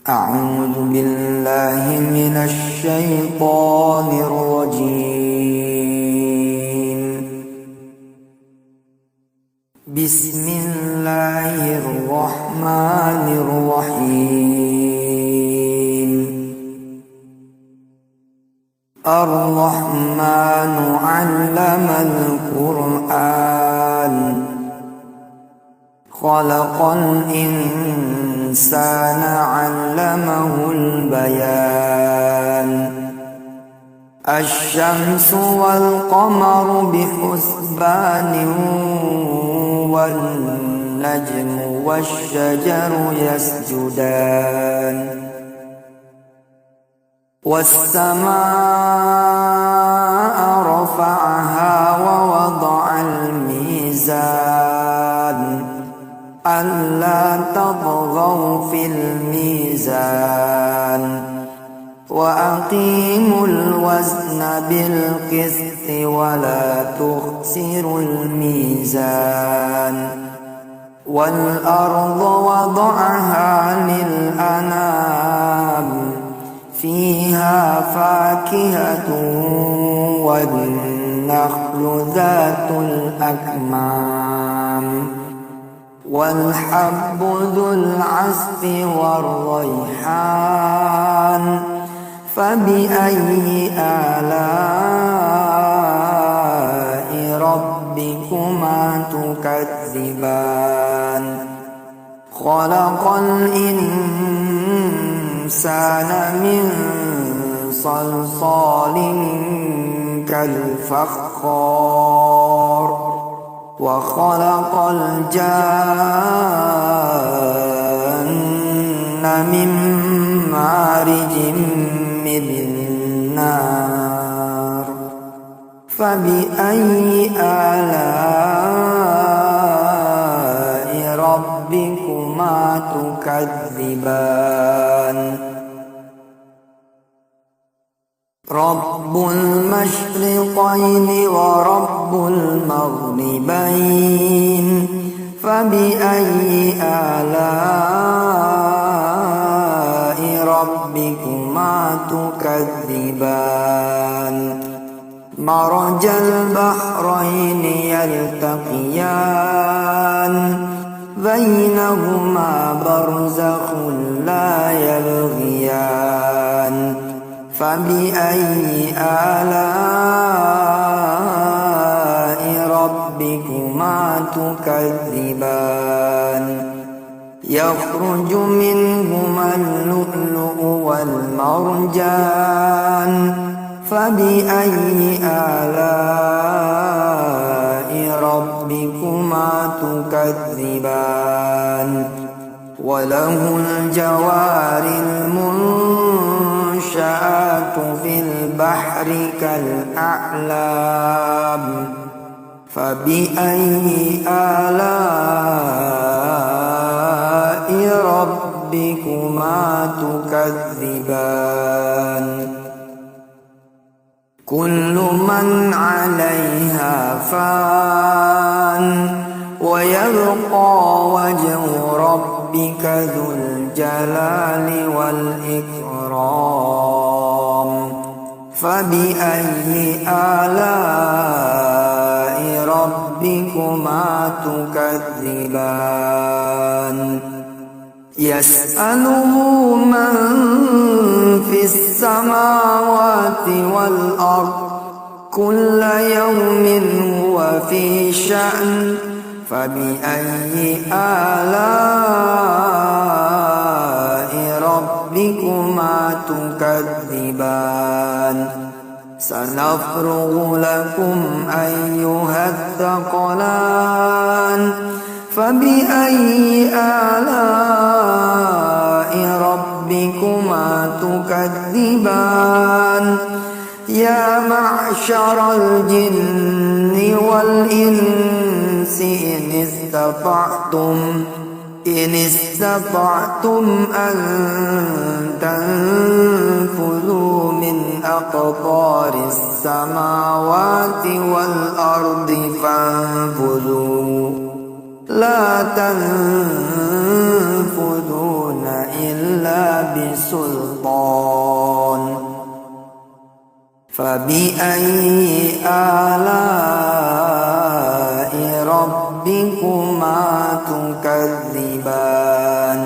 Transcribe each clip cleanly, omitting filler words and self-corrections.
أعوذ بالله من الشيطان الرجيم. بسم الله الرحمن الرحيم. الرحمن علم القرآن خلق الإنسان علمه البيان. الشمس والقمر بحسبان والنجم والشجر يسجدان. والسماء رفعها ووضع الميزان ألا تطغوا في الميزان وأقيموا الوزن بالقسط ولا تخسروا الميزان. والأرض وضعها للأنام فيها فاكهة والنخل ذات الأكمام والحب ذو العصف والريحان. فبأي آلاء ربكما تكذبان. خلق الإنسان من صلصال كالفخار وخلق الجان من مارج من نار. فبأي آلاء ربكما تكذبان. رب المشرقين ورب المغربين. فبأي آلاء ربكما تكذبان. مرج البحرين يلتقيان بينهما برزخ لا يبغيان. فبأي آلاء ربكما تكذبان. يخرج منهما اللؤلؤ والمرجان. فبأي آلاء ربكما تكذبان. وله الجوار المنشآت في البحر كالأعلام. فبأي آلاء ربكما تكذبان. كل من عليها فان ويبقى وجه ربك ذو الجلال والإكرام. فبأي آلاء ربكما تكذبان. يسأله من في السماوات والأرض كل يوم هو في شأن. فبأي آلاء ربكما تكذبان. سنفرغ لكم أيها الثقلان. فبأي آلاء ربكما تكذبان. يا معشر الجن والإنس إن استطعتم أن تنفذوا من أقطار السماوات والأرض فانفذوا لا تنفذون إلا إلا بسلطان فبأي آلاء ربكما تكذبان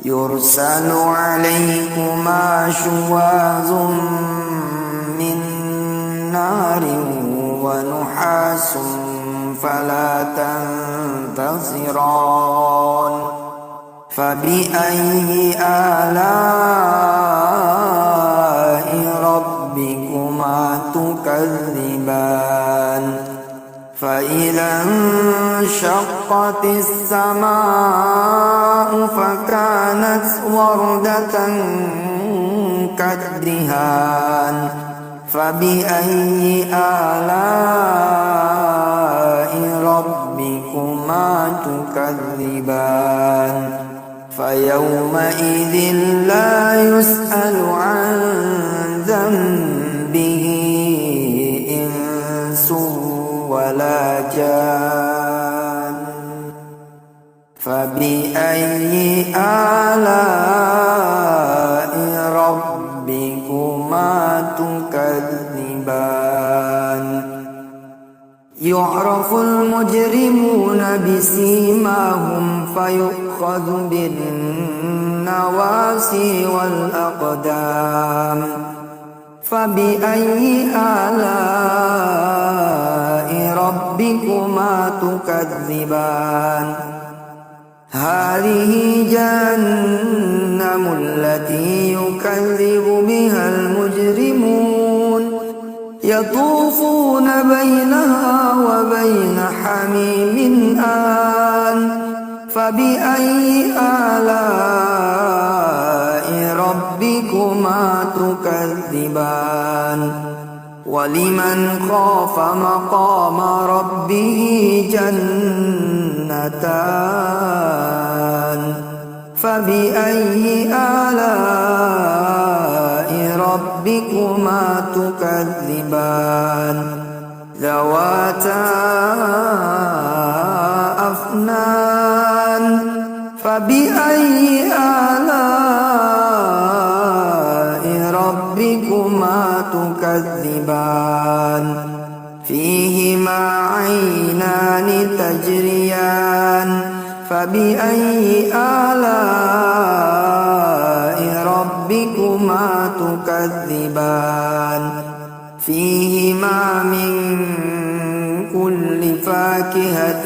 يرسل عليكما شواظ من نار ونحاس فلا تنتصران فبأي آلاء ربكما تكذبان فإذا انشقت السماء فكانت وردة كالدهان فبأي آلاء ربكما تكذبان فيومئذ لا يسأل عن ذنبه إنس ولا جان فبأي آلاء ربكما تكذبان يعرف المجرمون بسيماهم فيؤخذ بالنواصي والأقدام فبأي آلاء ربكما تكذبان هذه جهنم التي يكذب بها المجرمون يطوفون بينها وبين حميم آن فبأي آلاء ربكما تكذبان ولمن خاف مقام ربه جنتان فبأي آلاء ربكما تكذبان ذواتا أفنان فبأي آلاء ربكما تكذبان فيهما عينان تجريان فبأي آلاء ربكما تكذبان فيهما من كل فاكهة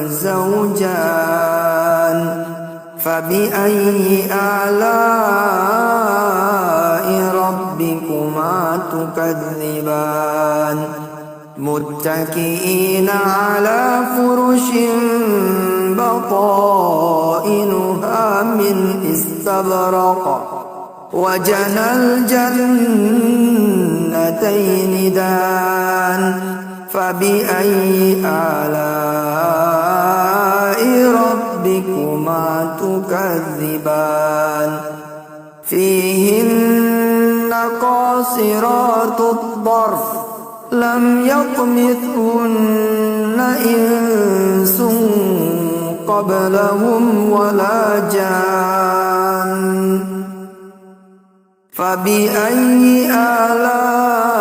زوجان فبأي آلاء ربكما تكذبان متكئين على فرش بطائنها من استبرق وجنى الجنتين دان فبأي آلاء ربكما تكذبان فيهن قاصرات الطرف لم يطمثهن إنس قبلهم ولا جان فبأي آلاء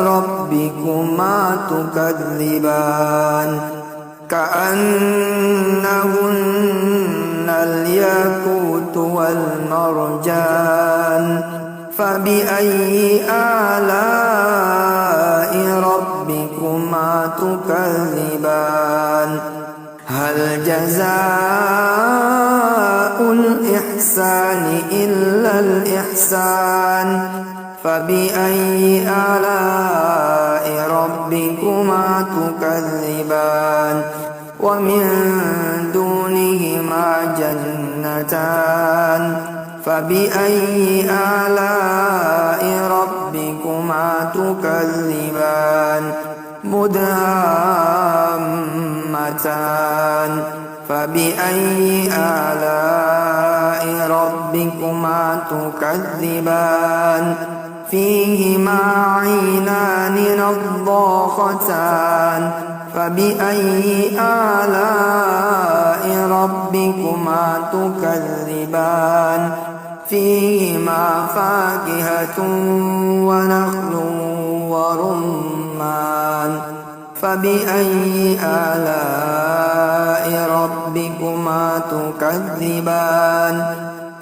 ربكما تكذبان كأنهن الياقوت والمرجان فبأي آلاء ربكما تكذبان هل جزاء الإحسان إلا الإحسان فبأي آلاء ربكما تكذبان ومن دونهما جنتان فبأي آلاء ربكما تكذبان مدهامتان فبأي آلاء ربكما تكذبان فيهما عينان نضاختان فبأي آلاء ربكما تكذبان فيهما فاكهة ونخل ورمان فبأي آلاء ربكما تكذبان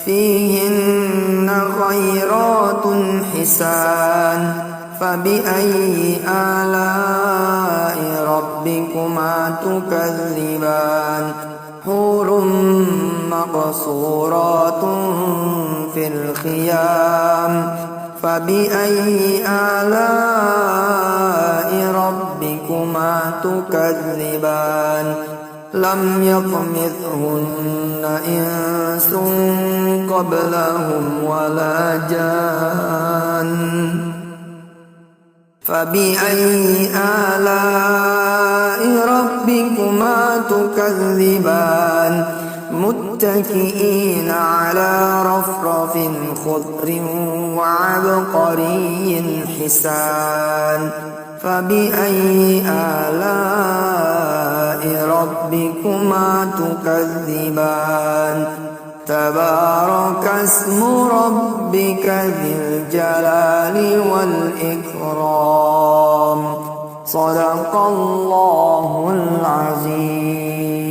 فيهن خيرات حسان فبأي آلاء ربكما تكذبان حور مقصورات في الخيام فبأي آلاء ربكما تكذبان لم يطمثهن إنس قبلهم ولا جان فبأي آلاء ربكما تكذبان متكئين على رفرف خضر وعبقري حسان فبأي آلاء ربكما تكذبان تبارك اسم ربك ذي الجلال والإكرام صدق الله العظيم.